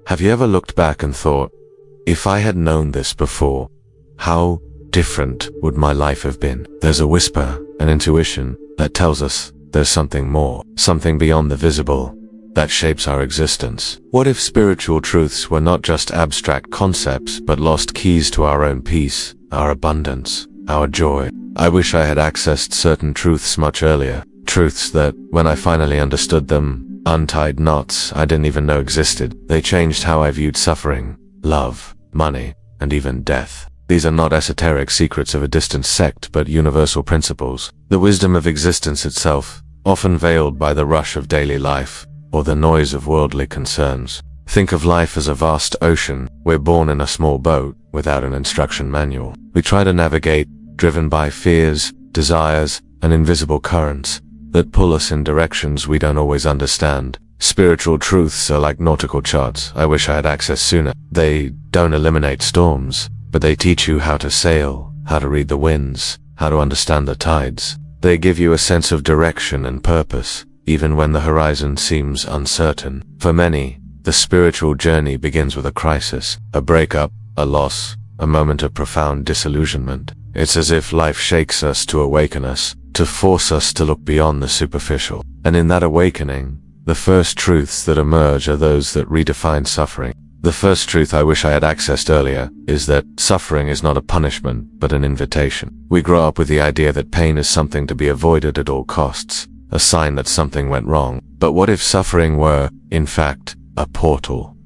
Have you ever looked back and thought, if I had known this before, how different would my life have been? There's a whisper, an intuition, that tells us there's something more, something beyond the visible, that shapes our existence. What if spiritual truths were not just abstract concepts, but lost keys to our own peace, our abundance, our joy? I wish I had accessed certain truths much earlier, truths that, when I finally understood them, untied knots I didn't even know existed. They changed how I viewed suffering, love, money, and even death. These are not esoteric secrets of a distant sect, but universal principles. The wisdom of existence itself, often veiled by the rush of daily life, or the noise of worldly concerns. Think of life as a vast ocean. We're born in a small boat, without an instruction manual. We try to navigate, driven by fears, desires, and invisible currents that pull us in directions we don't always understand. Spiritual truths are like nautical charts I wish I had access sooner. They don't eliminate storms, but they teach you how to sail, how to read the winds, how to understand the tides. They give you a sense of direction and purpose, even when the horizon seems uncertain. For many, the spiritual journey begins with a crisis, a breakup, a loss, a moment of profound disillusionment. It's as if life shakes us to awaken us, to force us to look beyond the superficial. And in that awakening, the first truths that emerge are those that redefine suffering. The first truth I wish I had accessed earlier is that suffering is not a punishment, but an invitation. We grow up with the idea that pain is something to be avoided at all costs, a sign that something went wrong. But what if suffering were, in fact, a portal?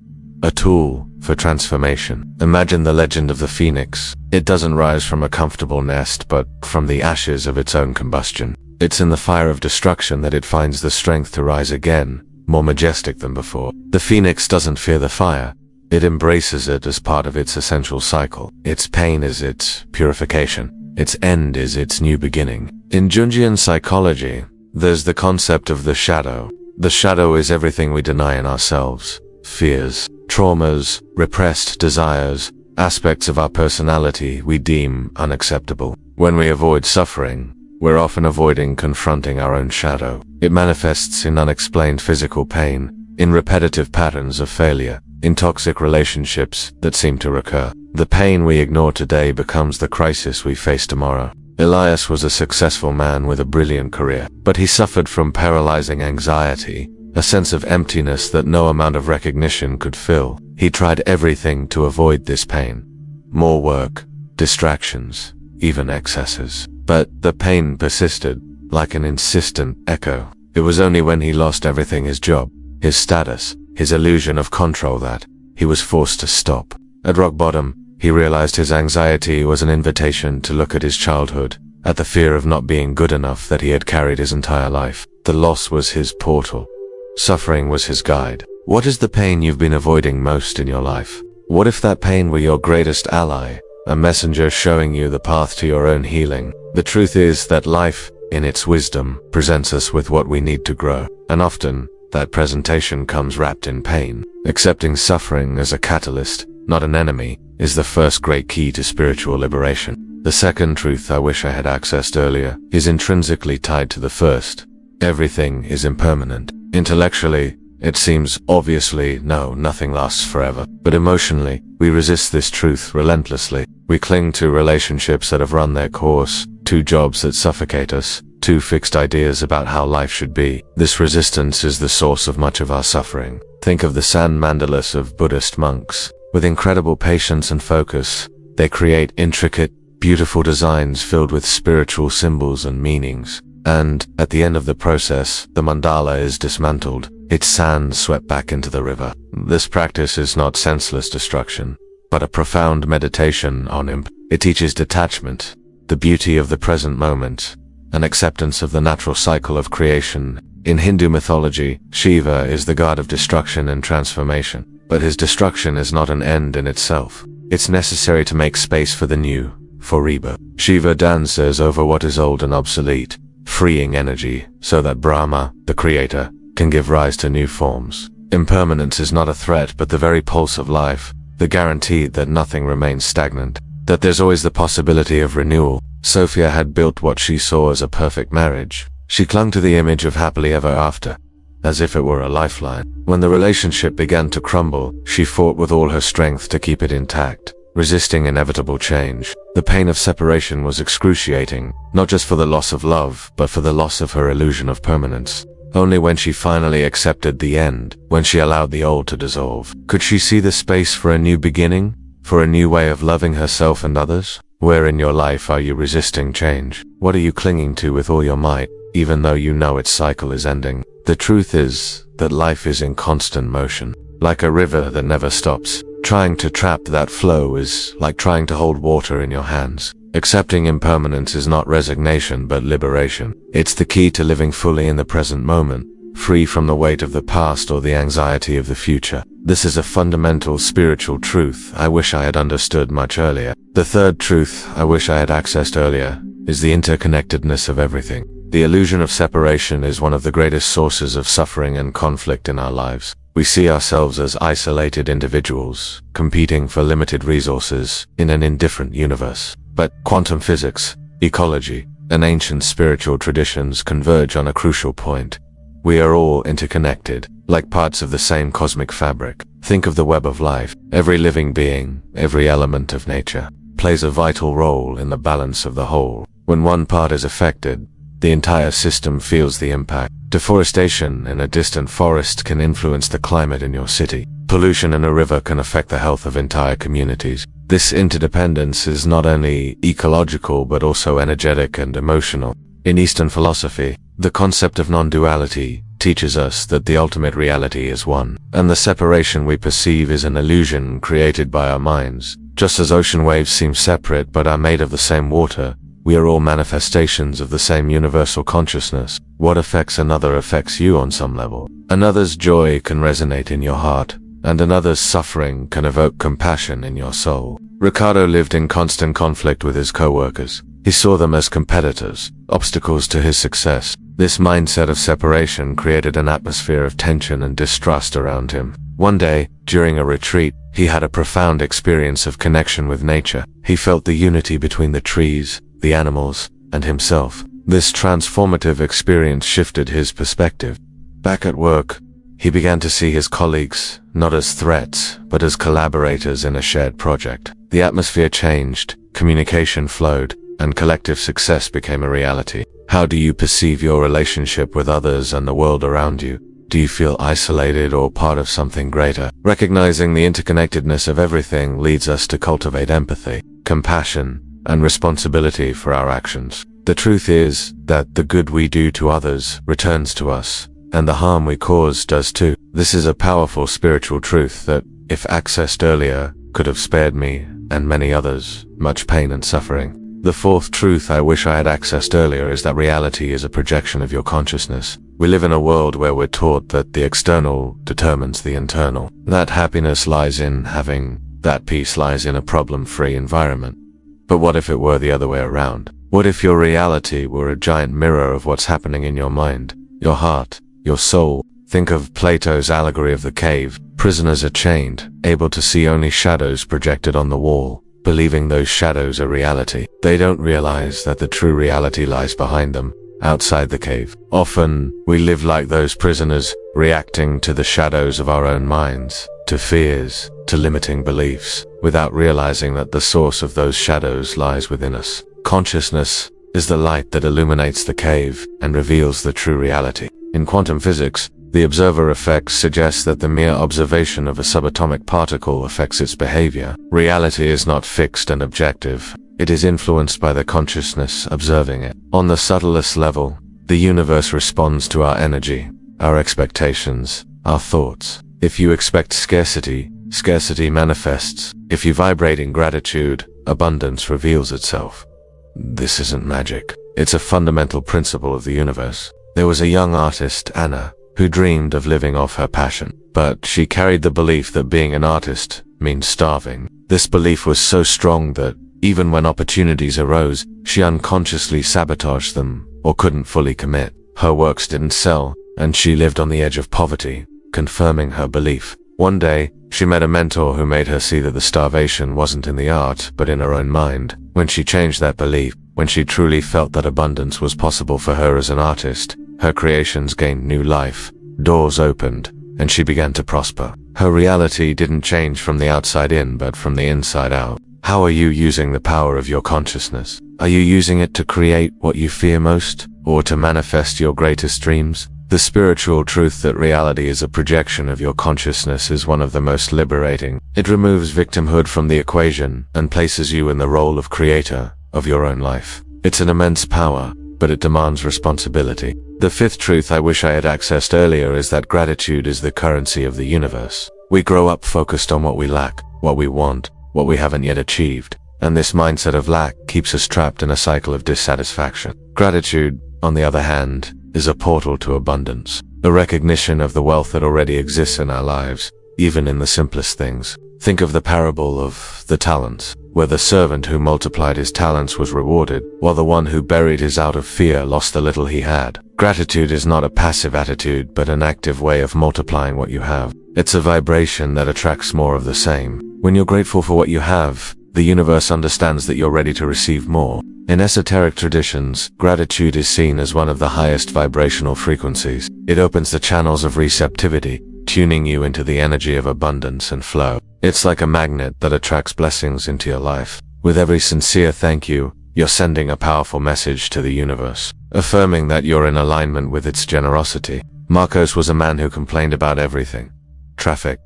A tool for transformation. Imagine the legend of the phoenix. It doesn't rise from a comfortable nest, but from the ashes of its own combustion. It's in the fire of destruction that it finds the strength to rise again, more majestic than before. The phoenix doesn't fear the fire. It embraces it as part of its essential cycle. Its pain is its purification. Its end is its new beginning. In Jungian psychology, there's the concept of the shadow. The shadow is everything we deny in ourselves. Fears, traumas, repressed desires, aspects of our personality we deem unacceptable. When we avoid suffering, we're often avoiding confronting our own shadow. It manifests in unexplained physical pain, in repetitive patterns of failure, in toxic relationships that seem to recur. The pain we ignore today becomes the crisis we face tomorrow. Elias was a successful man with a brilliant career, but he suffered from paralyzing anxiety, a sense of emptiness that no amount of recognition could fill. He tried everything to avoid this pain. More work, distractions, even excesses. But the pain persisted, like an insistent echo. It was only when he lost everything, his job, his status, his illusion of control, that he was forced to stop. At rock bottom, he realized his anxiety was an invitation to look at his childhood, at the fear of not being good enough that he had carried his entire life. The loss was his portal. Suffering was his guide. What is the pain you've been avoiding most in your life? What if that pain were your greatest ally, a messenger showing you the path to your own healing? The truth is that life, in its wisdom, presents us with what we need to grow, and often, that presentation comes wrapped in pain. Accepting suffering as a catalyst, not an enemy, is the first great key to spiritual liberation. The second truth I wish I had accessed earlier is intrinsically tied to the first. Everything is impermanent. Intellectually, it seems obviously nothing lasts forever. But emotionally, we resist this truth relentlessly. We cling to relationships that have run their course, to jobs that suffocate us, to fixed ideas about how life should be. This resistance is the source of much of our suffering. Think of the sand mandalas of Buddhist monks. With incredible patience and focus, they create intricate, beautiful designs filled with spiritual symbols and meanings. And, at the end of the process, the mandala is dismantled, its sand swept back into the river. This practice is not senseless destruction, but a profound meditation on It teaches detachment, the beauty of the present moment, and acceptance of the natural cycle of creation. In Hindu mythology, Shiva is the god of destruction and transformation, but his destruction is not an end in itself. It's necessary to make space for the new, for rebirth. Shiva dances over what is old and obsolete, freeing energy so that Brahma, the creator, can give rise to new forms. Impermanence is not a threat, but the very pulse of life, the guarantee that nothing remains stagnant, that there's always the possibility of renewal. Sophia had built what she saw as a perfect marriage. She clung to the image of happily ever after, as if it were a lifeline. When the relationship began to crumble, she fought with all her strength to keep it intact, resisting inevitable change. The pain of separation was excruciating, not just for the loss of love, but for the loss of her illusion of permanence. Only when she finally accepted the end, when she allowed the old to dissolve, could she see the space for a new beginning, for a new way of loving herself and others. Where in your life are you resisting change? What are you clinging to with all your might, even though you know its cycle is ending? The truth is that life is in constant motion, like a river that never stops. Trying to trap that flow is like trying to hold water in your hands. Accepting impermanence is not resignation but liberation. It's the key to living fully in the present moment, free from the weight of the past or the anxiety of the future. This is a fundamental spiritual truth I wish I had understood much earlier. The third truth I wish I had accessed earlier is the interconnectedness of everything. The illusion of separation is one of the greatest sources of suffering and conflict in our lives. We see ourselves as isolated individuals, competing for limited resources in an indifferent universe. But quantum physics, ecology, and ancient spiritual traditions converge on a crucial point. We are all interconnected, like parts of the same cosmic fabric. Think of the web of life. Every living being, every element of nature, plays a vital role in the balance of the whole. When one part is affected, the entire system feels the impact. Deforestation in a distant forest can influence the climate in your city. Pollution in a river can affect the health of entire communities. This interdependence is not only ecological but also energetic and emotional. In Eastern philosophy, the concept of non-duality teaches us that the ultimate reality is one, and the separation we perceive is an illusion created by our minds. Just as ocean waves seem separate but are made of the same water, we are all manifestations of the same universal consciousness. What affects another affects you on some level. Another's joy can resonate in your heart, and another's suffering can evoke compassion in your soul. Ricardo lived in constant conflict with his co-workers. He saw them as competitors, obstacles to his success. This mindset of separation created an atmosphere of tension and distrust around him. One day, during a retreat, he had a profound experience of connection with nature. He felt the unity between the trees, the animals, and himself. This transformative experience shifted his perspective. Back at work, he began to see his colleagues not as threats, but as collaborators in a shared project. The atmosphere changed, communication flowed, and collective success became a reality. How do you perceive your relationship with others and the world around you? Do you feel isolated or part of something greater? Recognizing the interconnectedness of everything leads us to cultivate empathy, compassion, and responsibility for our actions. The truth is that the good we do to others returns to us, and the harm we cause does too. This is a powerful spiritual truth that, if accessed earlier, could have spared me, and many others, much pain and suffering. The fourth truth I wish I had accessed earlier is that reality is a projection of your consciousness. We live in a world where we're taught that the external determines the internal. That happiness lies in having, that peace lies in a problem-free environment. But what if it were the other way around? What if your reality were a giant mirror of what's happening in your mind, your heart, your soul? Think of Plato's allegory of the cave. Prisoners are chained, able to see only shadows projected on the wall, believing those shadows are reality. They don't realize that the true reality lies behind them, outside the cave. Often, we live like those prisoners, reacting to the shadows of our own minds, to fears, to limiting beliefs, without realizing that the source of those shadows lies within us. Consciousness is the light that illuminates the cave and reveals the true reality. In quantum physics, the observer effect suggests that the mere observation of a subatomic particle affects its behavior. Reality is not fixed and objective. It is influenced by the consciousness observing it. On the subtlest level, the universe responds to our energy, our expectations, our thoughts. If you expect scarcity, scarcity manifests. If you vibrate in gratitude, abundance reveals itself. This isn't magic. It's a fundamental principle of the universe. There was a young artist, Anna, who dreamed of living off her passion. But she carried the belief that being an artist means starving. This belief was so strong that, even when opportunities arose, she unconsciously sabotaged them or couldn't fully commit. Her works didn't sell, and she lived on the edge of poverty, confirming her belief. One day, she met a mentor who made her see that the starvation wasn't in the art, but in her own mind. When she changed that belief, when she truly felt that abundance was possible for her as an artist, her creations gained new life. doors opened, and she began to prosper. Her reality didn't change from the outside in, but from the inside out. How are you using the power of your consciousness? Are you using it to create what you fear most, or to manifest your greatest dreams? The spiritual truth that reality is a projection of your consciousness is one of the most liberating. It removes victimhood from the equation and places you in the role of creator of your own life. It's an immense power, but it demands responsibility. The fifth truth I wish I had accessed earlier is that gratitude is the currency of the universe. We grow up focused on what we lack, what we want, what we haven't yet achieved, and this mindset of lack keeps us trapped in a cycle of dissatisfaction. Gratitude, on the other hand, is a portal to abundance, a recognition of the wealth that already exists in our lives, even in the simplest things. Think of the parable of the talents, where the servant who multiplied his talents was rewarded, while the one who buried his out of fear lost the little he had. Gratitude is not a passive attitude, but an active way of multiplying what you have. It's a vibration that attracts more of the same. When you're grateful for what you have, the universe understands that you're ready to receive more. In esoteric traditions, gratitude is seen as one of the highest vibrational frequencies. It opens the channels of receptivity, tuning you into the energy of abundance and flow. It's like a magnet that attracts blessings into your life. With every sincere thank you, you're sending a powerful message to the universe, affirming that you're in alignment with its generosity. Marcos was a man who complained about everything: traffic,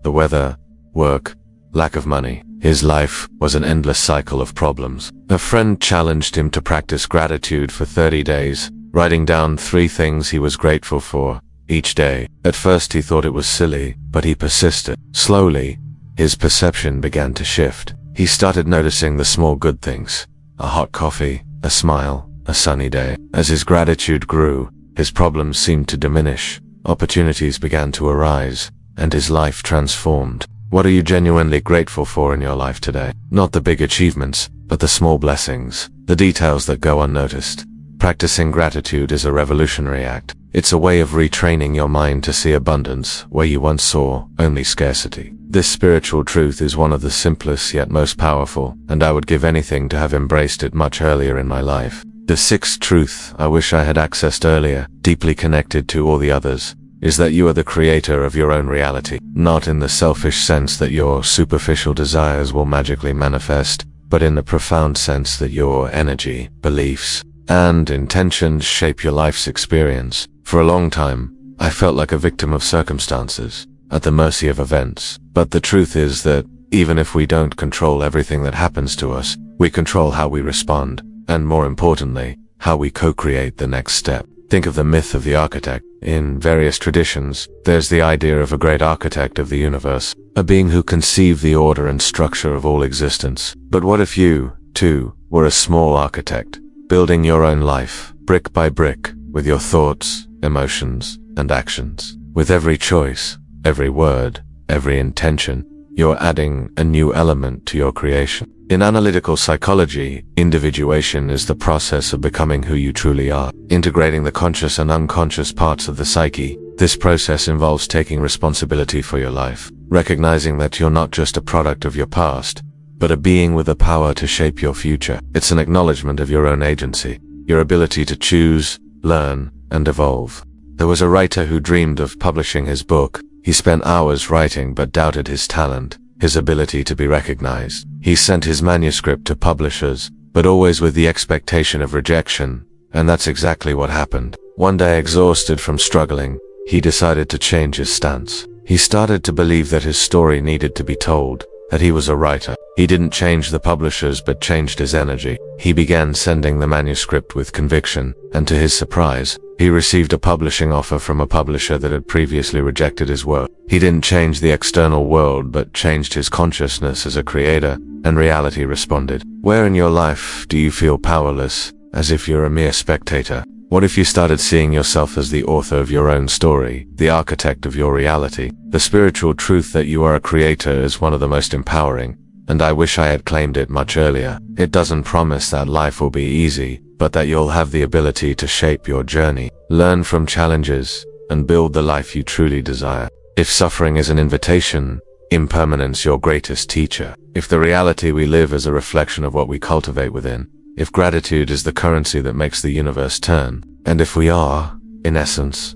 the weather, work, lack of money. His life was an endless cycle of problems. A friend challenged him to practice gratitude for 30 days, writing down 3 things he was grateful for each day. At first he thought it was silly, but he persisted. Slowly, his perception began to shift. He started noticing the small good things: a hot coffee, a smile, a sunny day. As his gratitude grew, his problems seemed to diminish, opportunities began to arise, and his life transformed. What are you genuinely grateful for in your life today? Not the big achievements, but the small blessings, the details that go unnoticed. Practicing gratitude is a revolutionary act. It's a way of retraining your mind to see abundance where you once saw only scarcity. This spiritual truth is one of the simplest yet most powerful, and I would give anything to have embraced it much earlier in my life. The sixth truth I wish I had accessed earlier, deeply connected to all the others, is that you are the creator of your own reality. Not in the selfish sense that your superficial desires will magically manifest, but in the profound sense that your energy, beliefs, and intentions shape your life's experience. For a long time, I felt like a victim of circumstances, at the mercy of events. But the truth is that, even if we don't control everything that happens to us, we control how we respond, and more importantly, how we co-create the next step. Think of the myth of the architect. In various traditions, there's the idea of a great architect of the universe, a being who conceived the order and structure of all existence. But what if you, too, were a small architect, building your own life, brick by brick, with your thoughts, emotions, and actions? With every choice, every word, every intention, you're adding a new element to your creation. In analytical psychology, individuation is the process of becoming who you truly are, integrating the conscious and unconscious parts of the psyche. This process involves taking responsibility for your life, recognizing that you're not just a product of your past, but a being with the power to shape your future. It's an acknowledgement of your own agency, your ability to choose, learn, and evolve. There was a writer who dreamed of publishing his book. He spent hours writing but doubted his talent, his ability to be recognized. He sent his manuscript to publishers, but always with the expectation of rejection, and that's exactly what happened. One day, exhausted from struggling, he decided to change his stance. He started to believe that his story needed to be told, that he was a writer. He didn't change the publishers but changed his energy. He began sending the manuscript with conviction, and to his surprise, he received a publishing offer from a publisher that had previously rejected his work. He didn't change the external world but changed his consciousness as a creator, and reality responded. Where in your life do you feel powerless, as if you're a mere spectator? What if you started seeing yourself as the author of your own story, the architect of your reality? The spiritual truth that you are a creator is one of the most empowering, and I wish I had claimed it much earlier. It doesn't promise that life will be easy, but that you'll have the ability to shape your journey, learn from challenges, and build the life you truly desire. If suffering is an invitation, impermanence your greatest teacher. If the reality we live is a reflection of what we cultivate within, if gratitude is the currency that makes the universe turn, and if we are, in essence,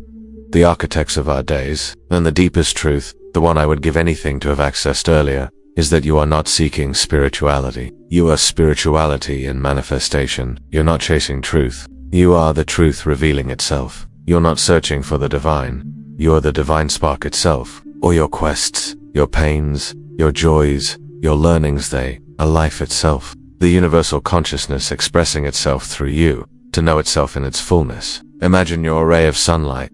the architects of our days, and the deepest truth, the one I would give anything to have accessed earlier, is that you are not seeking spirituality. You are spirituality in manifestation. You're not chasing truth. You are the truth revealing itself. You're not searching for the divine. You are the divine spark itself. All your quests, your pains, your joys, your learnings, they are life itself. The universal consciousness expressing itself through you, to know itself in its fullness. Imagine you're a ray of sunlight,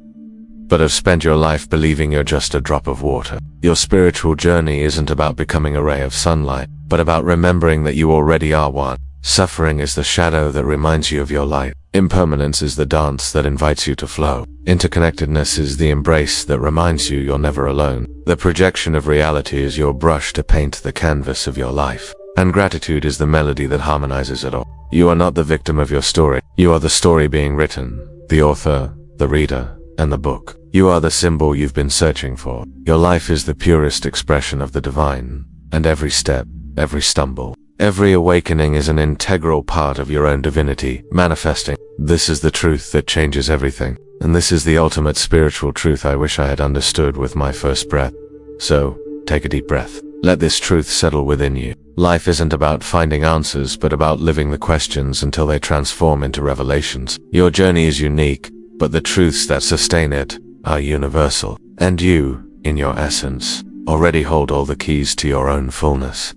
but have spent your life believing you're just a drop of water. Your spiritual journey isn't about becoming a ray of sunlight, but about remembering that you already are one. Suffering is the shadow that reminds you of your light. Impermanence is the dance that invites you to flow. Interconnectedness is the embrace that reminds you you're never alone. The projection of reality is your brush to paint the canvas of your life. And gratitude is the melody that harmonizes it all. You are not the victim of your story. You are the story being written, the author, the reader, and the book. You are the symbol you've been searching for. Your life is the purest expression of the divine, and every step, every stumble, every awakening is an integral part of your own divinity, manifesting. This is the truth that changes everything, and this is the ultimate spiritual truth I wish I had understood with my first breath. So, take a deep breath. Let this truth settle within you. Life isn't about finding answers, but about living the questions until they transform into revelations. Your journey is unique, but the truths that sustain it are universal. And you, in your essence, already hold all the keys to your own fullness.